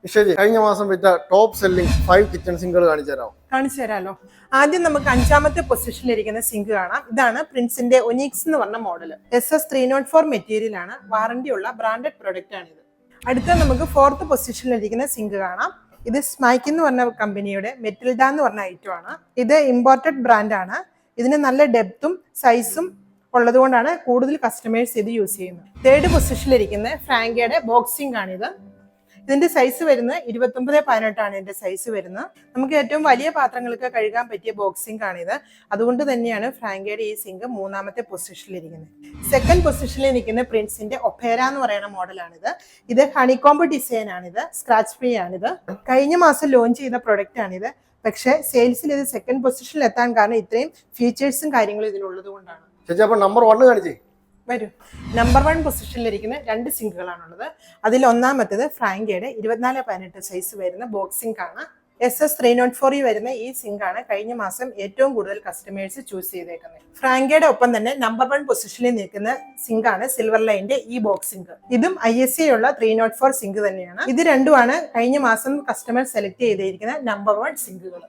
ശരി, കഴിഞ്ഞ മാസം വിറ്റ ടോപ്പ് സെല്ലിംഗ് 5 കിച്ചൺ സിങ്കുകൾ കാണിച്ചു തരാമല്ലോ. ആദ്യം നമുക്ക് 5ാമത്തെ പൊസിഷനിലിരിക്കുന്ന സിങ്ക് കാണാം. ഇതാണ് പ്രിൻസിന്റെ ഒനിക്സ് എന്ന് പറഞ്ഞ മോഡൽ. SS304 മെറ്റീരിയൽ ആണ്, വാറന്റി ഉള്ള ബ്രാൻഡഡ് പ്രൊഡക്റ്റ് ആണിത്. അടുത്ത നമുക്ക് 4th പൊസിഷനിലിരിക്കുന്ന സിങ്ക് കാണാം. ഇത് സ്മൈക്ക് എന്ന് പറഞ്ഞ കമ്പനിയുടെ മെറ്റിൽഡ എന്ന് പറഞ്ഞ ഐറ്റം ആണ്. ഇത് ഇമ്പോർട്ടഡ് ബ്രാൻഡ് ആണ്. ഇതിന് നല്ല ഡെപ്തും സൈസും ഉള്ളതുകൊണ്ടാണ് കൂടുതൽ കസ്റ്റമേഴ്സ് ഇത് യൂസ് ചെയ്യുന്നത്. 3rd പൊസിഷനിലിരിക്കുന്ന ഫ്രാങ്കയുടെ ബോക്സിംഗ് ആണിത്. ഇതിന്റെ സൈസ് വരുന്നത് 29-18 ആണ് ഇതിന്റെ സൈസ് വരുന്നത്. നമുക്ക് ഏറ്റവും വലിയ പാത്രങ്ങൾക്ക് കഴുകാൻ പറ്റിയ ബോക്സിംഗ് ആണിത്. അതുകൊണ്ട് തന്നെയാണ് ഫ്രാങ്കയുടെ ഈ സിങ്ക് 3ാമത്തെ പൊസിഷനിലിരിക്കുന്നത്. 2nd പൊസിഷനിൽ നിൽക്കുന്ന പ്രിൻസിന്റെ ഒപ്പേര എന്ന് പറയുന്ന മോഡലാണിത്. ഇത് ഹണികോംബ് ഡിസൈൻ ആണിത്, സ്ക്രാച്ച് ഫ്രീ ആണിത്. കഴിഞ്ഞ മാസം ലോഞ്ച് ചെയ്ത പ്രൊഡക്റ്റ് ആണിത്. പക്ഷേ സെയിൽസിൽ ഇത് 2nd പൊസിഷനിൽ എത്താൻ കാരണം ഇത്രയും ഫീച്ചേഴ്സും കാര്യങ്ങളും ഇതിലുള്ളത് കൊണ്ടാണ്. നമ്പർ 1 കാണിച്ചേ. വരും. നമ്പർ 1 പൊസിഷനിലിരിക്കുന്ന 2 സിങ്കുകളാണുള്ളത്. അതിൽ ഒന്നാമത്തേത് ഫ്രാങ്കയുടെ 24-18 സൈസ് വരുന്ന ബോക്സിംഗ് ആണ്. SS304 വരുന്ന ഈ സിങ്ക് ആണ് കഴിഞ്ഞ മാസം ഏറ്റവും കൂടുതൽ കസ്റ്റമേഴ്സ് ചൂസ് ചെയ്തേക്കുന്നത്. ഫ്രാങ്കയുടെ ഒപ്പം തന്നെ നമ്പർ 1 പൊസിഷനിൽ നിൽക്കുന്ന സിങ്ക് ആണ് സിൽവർ ലൈൻ്റെ ഈ ബോക്സിംഗ്. ഇതും ISA ഉള്ള 304 സിങ്ക് തന്നെയാണ്. ഇത് രണ്ടുമാണ് കഴിഞ്ഞ മാസം കസ്റ്റമർ സെലക്ട് ചെയ്തിരിക്കുന്ന നമ്പർ 1 സിങ്കുകൾ.